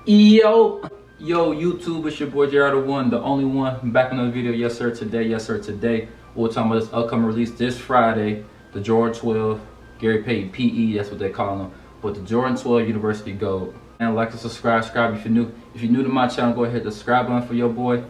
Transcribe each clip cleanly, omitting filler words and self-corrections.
Yo, YouTube, it's your boy Jared, the one, the only one. I'm back with another video. Yes sir, today we're talking about this upcoming release this Friday, the Jordan 12 Gary Payton PE, that's what they call them, but the Jordan 12 University Gold. And like and subscribe if you're new. If you're new to my channel, go ahead and hit the subscribe button for your boy.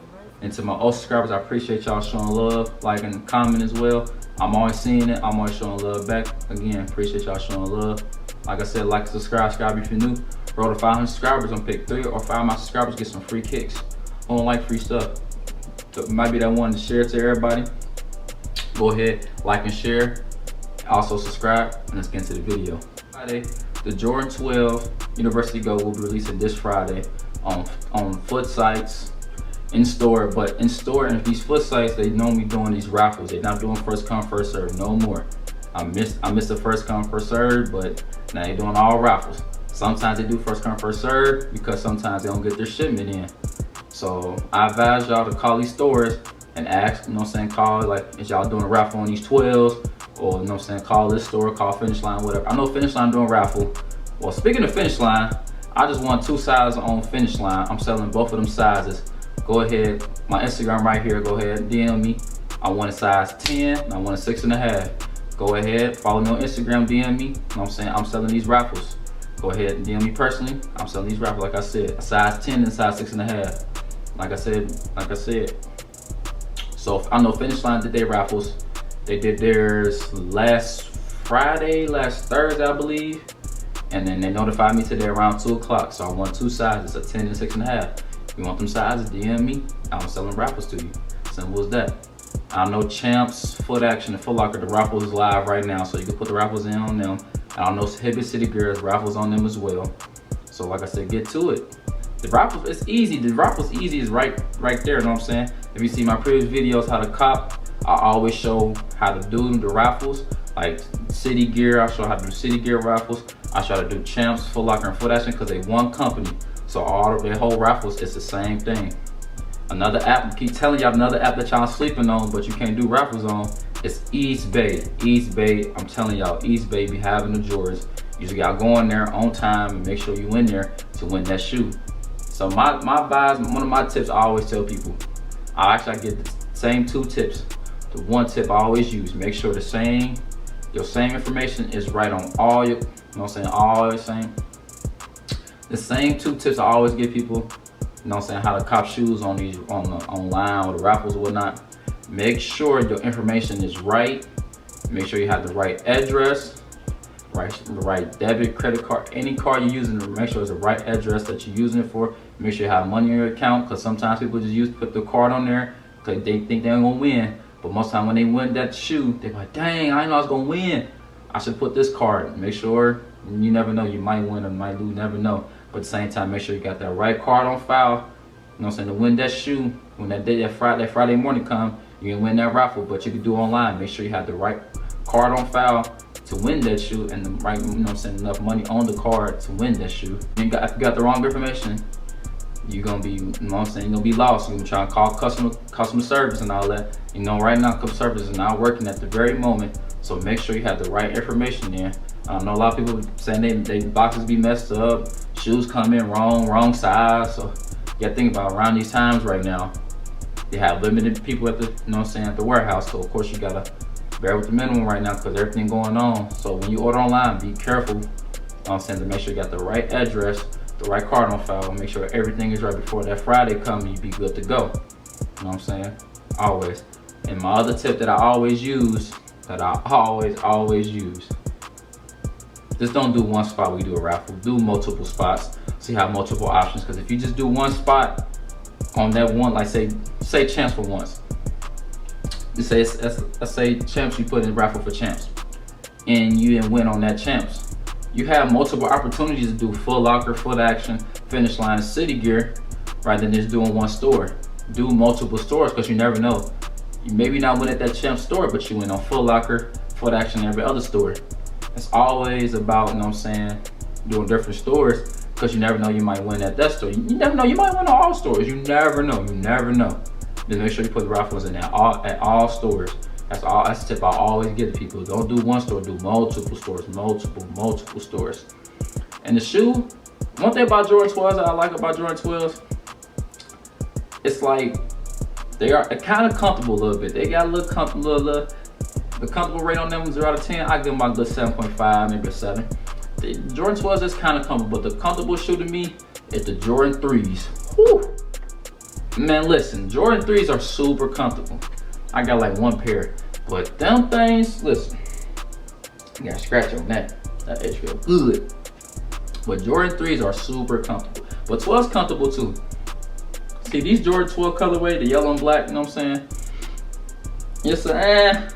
And to my old subscribers, I appreciate y'all showing love, liking, and comment as well. I'm always seeing it. I'm always showing love back. Again, appreciate y'all showing love. Like I said, like and subscribe if you're new. Roll to 500 subscribers. I'm pick 3 or 5 of my subscribers, get some free kicks. I don't like free stuff. So it might be that one to share to everybody. Go ahead, like and share. Also subscribe, and let's get into the video. Friday, the Jordan 12 University Gold will be releasing this Friday on foot sites, in store. But in store, and these foot sites, they normally doing these raffles. They're not doing first come first serve no more. I missed the first come first serve, but now they're doing all raffles. Sometimes they do first come first serve because sometimes they don't get their shipment in. So I advise y'all to call these stores and ask, you know what I'm saying, call, like, is y'all doing a raffle on these 12s? Or, you know what I'm saying, call this store, call Finish Line, whatever. I know Finish Line doing raffle. Well, speaking of Finish Line, I just want 2 sizes on Finish Line. I'm selling both of them sizes. Go ahead, my Instagram right here, go ahead and DM me. I want a size 10, and I want a 6.5. Go ahead, follow me on Instagram, DM me. You know what I'm saying, I'm selling these raffles. Go ahead and DM me personally. I'm selling these raffles, like I said, a size 10 and size 6.5. Like I said. So I know Finish Line did their raffles. They did theirs last Thursday, I believe. And then they notified me today around 2 o'clock. So I want 2 sizes, a 10 and 6.5. If you want them sizes, DM me. I'm selling raffles to you. Simple as that. I know Champs, Foot Action, and Foot Locker, the raffle is live right now. So you can put the raffles in on them. I know Hibbett City Girls, raffles on them as well. So like I said, get to it. The raffles, it's easy. The raffles easy is right there, you know what I'm saying? If you see my previous videos, how to cop, I always show how to do the raffles. Like City Gear, I show how to do City Gear raffles. I show how to do Champs, Foot Locker, and Foot Action because they one company. So all of their whole raffles, it's the same thing. Another app, I keep telling y'all, another app that y'all sleeping on, but you can't do raffles on, it's East Bay. East Bay, I'm telling y'all, East Bay be having the Jordans. You just gotta go in there on time and make sure you in there to win that shoe. So my buys, one of my tips I always tell people, I get the same 2 tips. The one tip I always use, make sure your same information is right on all your, you know what I'm saying, all the same. The same 2 tips I always give people, you know what I'm saying, how to cop shoes on these, online or the raffles or whatnot. Make sure your information is right. Make sure you have the right address, the right debit, credit card, any card you're using, make sure it's the right address that you're using it for. Make sure you have money in your account, because sometimes people just put the card on there because they think they're gonna win. But most of the time when they win that shoe, they're like, dang, I didn't know I was gonna win. I should put this card. Make sure, you never know, you might win or might lose, never know. But at the same time, make sure you got that right card on file, you know what I'm saying, to win that shoe. When that Friday morning come, you can win that raffle, but you can do online. Make sure you have the right card on file to win that shoe, and the right, you know what I'm saying, enough money on the card to win that shoe. If you got the wrong information, you're gonna be, you know what I'm saying, you're gonna be lost. You're gonna try to call customer service and all that. You know, right now customer service is not working at the very moment. So make sure you have the right information there. I know a lot of people saying they boxes be messed up, shoes come in wrong size. So you gotta think about around these times right now. They have limited people at the, you know what I'm saying, at the warehouse. So of course you gotta bear with the minimum right now because everything going on. So when you order online, be careful, you know what I'm saying, to make sure you got the right address, the right card on file, make sure everything is right before that Friday comes, you be good to go. You know what I'm saying? Always. And my other tip that I always use, just don't do one spot when you do a raffle. Do multiple spots so you have multiple options. Because if you just do one spot on that one, like say Champs for once. Let's say Champs, you put in raffle for Champs and you didn't win on that Champs. You have multiple opportunities to do Foot Locker, Foot Action, Finish Line, and City Gear rather than just doing one store. Do multiple stores because you never know. You maybe not win at that Champs store, but you win on Foot Locker, Foot Action, and every other store. It's always about, you know what I'm saying, doing different stores because you never know, you might win at that store. You never know, you might win at all stores. You never know. Then make sure you put the raffles in at all stores. That's the tip I always give to people. Don't do one store, do multiple stores, multiple stores. And the shoe, One thing about Jordan 12s that I like about Jordan 12s, it's like they are kind of comfortable a little bit. They got a little comfortable, the comfortable rate on them 0 out of 10. I give them about a good 7.5, maybe a 7. The Jordan 12s is kind of comfortable, but the comfortable shoe to me is the Jordan 3s. Whew. Man, listen, Jordan 3s are super comfortable. I got like one pair, but them things, listen, you got a scratch on that. That itch feel good. But Jordan 3s are super comfortable. But 12's comfortable too. See, these Jordan 12 colorway, the yellow and black, you know what I'm saying? It's a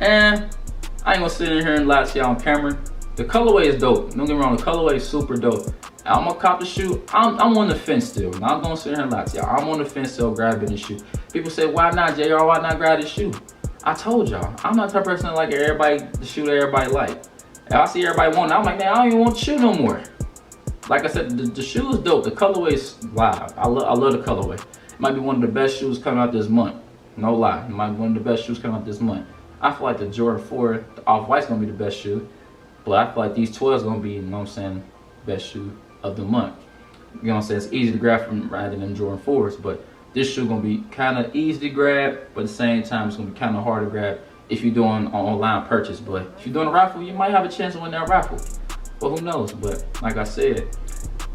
I ain't gonna sit in here and lie to y'all on camera. The colorway is dope. Don't get me wrong, the colorway is super dope. I'm gonna cop the shoe. I'm on the fence still. Not gonna sit here and lie to y'all. I'm on the fence still grabbing the shoe. People say, why not, JR? Why not grab the shoe? I told y'all, I'm not the type of person that like everybody, the shoe that everybody like. If I see everybody want it, I'm like, man, I don't even want the shoe no more. Like I said, the shoe is dope. The colorway is live. I love the colorway. It might be one of the best shoes coming out this month. No lie. It might be one of the best shoes coming out this month. I feel like the Jordan 4, the Off-White's gonna be the best shoe. But I feel like these 12's gonna be, you know what I'm saying, best shoe of the month. You know what I'm saying? It's easy to grab from rather than Jordan 4's, but this shoe gonna be kind of easy to grab, but at the same time, it's gonna be kind of hard to grab if you're doing an online purchase. But if you're doing a raffle, you might have a chance to win that raffle. But who knows? But like I said,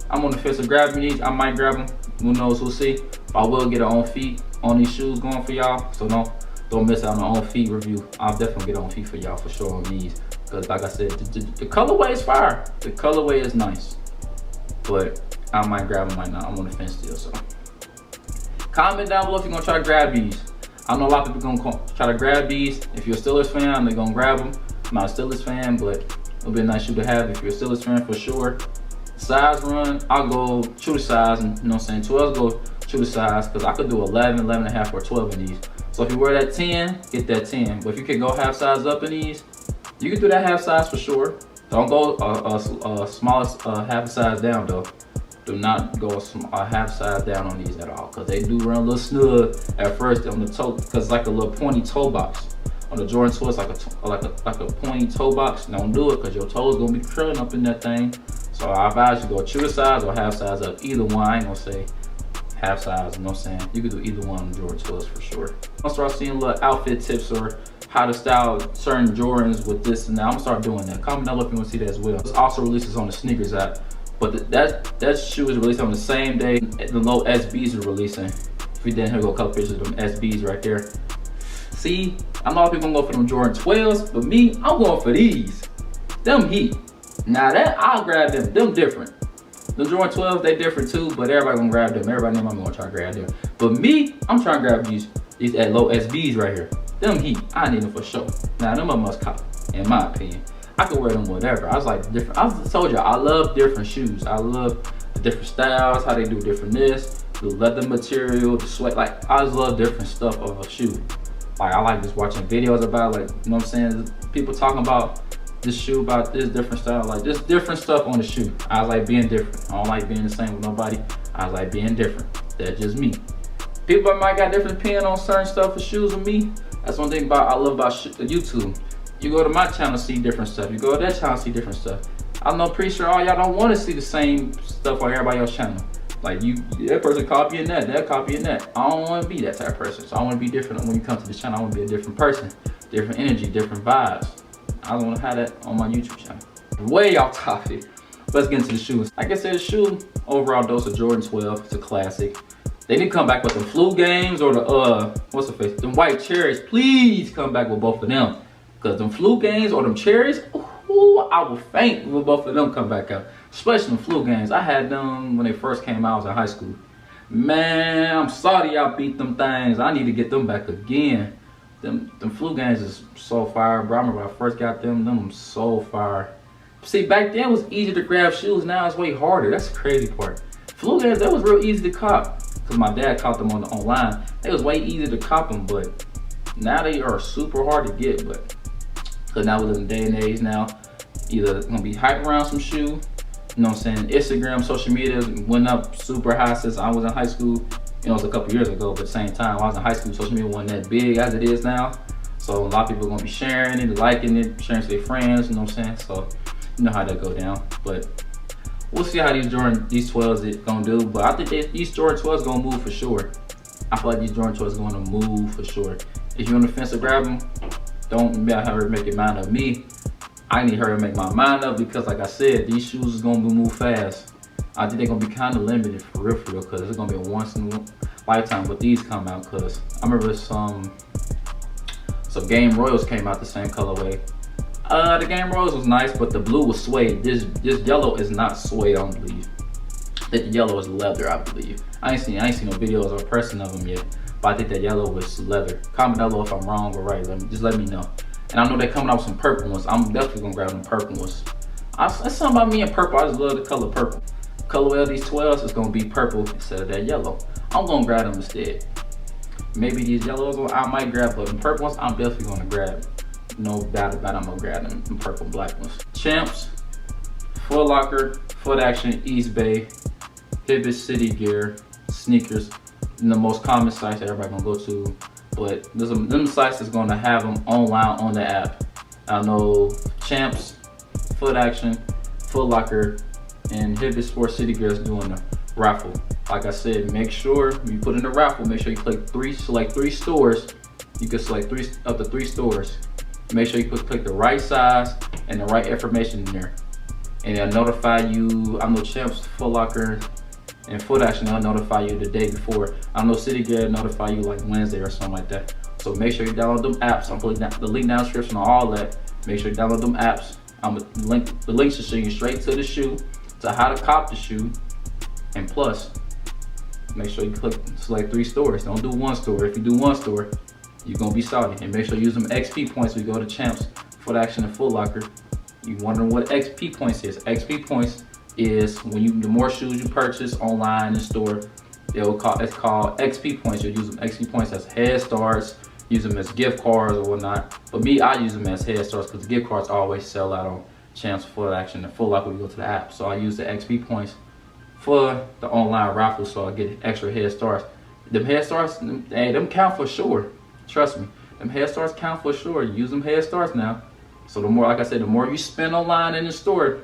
I'm on the fence of grabbing these. I might grab them. Who knows? We'll see. I will get an on feet on these shoes going for y'all. So don't miss out on the on feet review. I'll definitely get on feet for y'all for sure on these. Because like I said, the colorway is fire. The colorway is nice. But I might grab them, might not. I'm on the fence still. So comment down below if you're gonna try to grab these. I know a lot of people gonna try to grab these. If you're a Steelers fan, they're gonna grab them. I'm not a Steelers fan, but it'll be a nice shoe to have if you're a Steelers fan for sure. Size run, I'll go true to size, and you know what I'm saying, 12 go true to size, because I could do 11, 11 and a half, or 12 in these. So if you wear that 10, get that 10. But if you can go half size up in these, you can do that half size for sure. Don't go smallest half size down though. Do not go a half size down on these at all, because they do run a little snug at first on the toe, because it's like a little pointy toe box. On the Jordan 12, it's like a pointy toe box. Don't do it, because your toes gonna be curling up in that thing. So I advise you go true to size or half size up. Either one, I ain't gonna say half size, you know what I'm saying? You can do either one on Jordan 12s for sure. I'll start seeing little outfit tips or how to style certain Jordans with this and that. I'm gonna start doing that. Comment down below if you wanna see that as well. It also releases on the Snrks app. But that shoe is released on the same day the low SBs are releasing. If we didn't, here go a couple pictures of them SBs right there. See, I know people gonna go for them Jordan 12s, but me, I'm going for these. Them heat. Now that I'll grab them different. The Jordan 12s, they different too, but everybody gonna grab them. Everybody in my gonna try to grab them. But me, I'm trying to grab these at low SBs right here. Them heat, I need them for sure. Now them I must cop, in my opinion. I could wear them whatever. I was like different. I told you I love different shoes. I love the different styles, how they do different this, the leather material, the sweat. Like I just love different stuff of a shoe. Like I like just watching videos about, like, you know what I'm saying, people talking about this shoe, about this different style, like just different stuff on the shoe. I was like being different. I don't like being the same with nobody. I was like being different. That's just me. People might got different opinion on certain stuff for shoes with me. That's one thing I love about YouTube. You go to my channel, see different stuff. You go to that channel, see different stuff. I know pretty sure all y'all don't want to see the same stuff on everybody else's channel. Like that person copying that copying that. I don't want to be that type of person. So I want to be different when you come to this channel. I want to be a different person, different energy, different vibes. I don't want to have that on my YouTube channel. Way off topic. Let's get into the shoes. Like I said, the shoe, overall dose of Jordan 12. It's a classic. They need to come back with the flu games or the what's the face? Them white cherries. Please come back with both of them. Cause them flu games or them cherries, ooh, I will faint when both of them come back out. Especially them flu games. I had them when they first came out. I was in high school. Man, I'm sorry y'all beat them things. I need to get them back again. Them flu games is so fire, bro. I remember when I first got them so fire. See, back then it was easy to grab shoes. Now it's way harder. That's the crazy part. Flu games, that was real easy to cop. Cause my dad caught them online. It was way easier to cop them, but now they are super hard to get. But cause now we live in the day and age now, either gonna be hyped around some shoe. You know what I'm saying? Instagram, social media went up super high since I was in high school. You know, it was a couple years ago, but at the same time, when I was in high school, social media wasn't that big as it is now. So a lot of people are gonna be sharing it, liking it, sharing to their friends, you know what I'm saying? So you know how that go down. But We'll see how these 12s is gonna do, but I think these Jordan 12s gonna move for sure. I feel like these Jordan 12s gonna move for sure. If you're on the fence to grab them, don't hurry make your mind up. Me, I need to hurry make my mind up because, like I said, these shoes is gonna move fast. I think they're gonna be kind of limited for real, because it's gonna be a once in a lifetime when these come out. Cause I remember some Game Royals came out the same colorway. The Game Royals was nice, but the blue was suede. This yellow is not suede, I don't believe. That the yellow is leather, I believe. I ain't seen no videos or pressing of them yet, but I think that yellow was leather. Comment down below if I'm wrong or right. Just let me know. And I know they're coming out with some purple ones. I'm definitely gonna grab them purple ones. That's something about me and purple. I just love the color purple. Colorway of these 12s is gonna be purple instead of that yellow. I'm gonna grab them instead. Maybe these yellows I might grab, but the purple ones I'm definitely gonna grab. No doubt about it, I'm gonna grab them purple and black ones. Champs, Foot Locker, Foot Action, East Bay, Hibbett, City Gear, Sneakers, and the most common sites that everybody gonna go to. But them sites is gonna have them online on the app. I know Champs, Foot Action, Foot Locker, and Hibbett Sports City Gear is doing the raffle. Like I said, make sure you put in the raffle, make sure you select three stores. You can select up to three stores. Make sure you click the right size and the right information in there. And they'll notify you. I know Champs, Foot Locker, and Foot Action, they'll notify you the day before. I know City Gear will notify you like Wednesday or something like that. So make sure you download them apps. I'm putting the link down in the description on all that. Make sure you download them apps. The links will show you straight to the shoe, to how to cop the shoe, and plus, make sure you select three stores. Don't do one store. If you do one store, you're gonna be salty. And make sure you use them XP points when you go to Champs, Foot Action, and Foot Locker. You wondering what XP points is? XP points is when the more shoes you purchase online in store, it's called XP points. You'll use them XP points as head starts, use them as gift cards or whatnot. But me, I use them as head starts because the gift cards always sell out on Champs, Foot Action, and Foot Locker when you go to the app. So I use the XP points for the online raffle, so I get extra head starts. Them head starts, hey, them count for sure. Trust me, them head starts count for sure. Use them head starts now. So the more, like I said, the more you spend online in the store,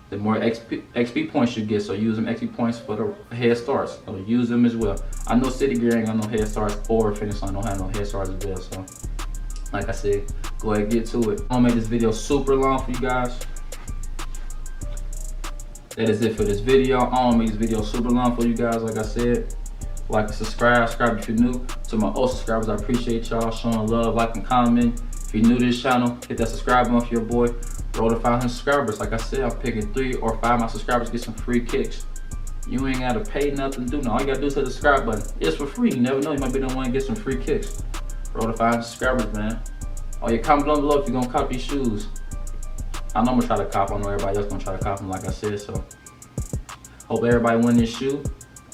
the more XP points you get. So use them XP points for the head starts. So use them as well. I know City Gear ain't got no head starts, or Finish Line don't have no head starts as well. So like I said, go ahead and get to it. I'm gonna make this video super long for you guys. That is it for this video. I'm gonna make this video super long for you guys. Like I said, like and subscribe if you're new. To my old subscribers, I appreciate y'all showing love, like and comment. If you're new to this channel, hit that subscribe button for your boy. Roll to 500 subscribers. Like I said, I'm picking 3 or 5 of my subscribers to get some free kicks. You ain't gotta pay nothing to do nothing. All you gotta do is hit the subscribe button. It's for free. You never know, you might be the one to get some free kicks. Roll to 500 subscribers, man. Oh yeah, comment down below if you're gonna cop these shoes. I know I'm gonna try to cop. I know everybody else gonna try to cop them, like I said. So hope everybody win this shoe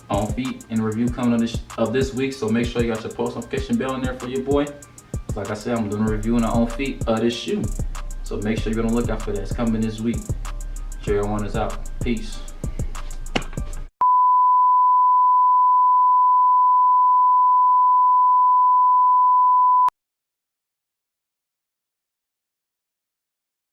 on feet and review coming of this week. So make sure you got your post notification bell in there for your boy. Like I said, I'm doing a review on the on feet of this shoe. So make sure you're gonna look out for that. It's coming this week. Sure, everyone is out. Peace.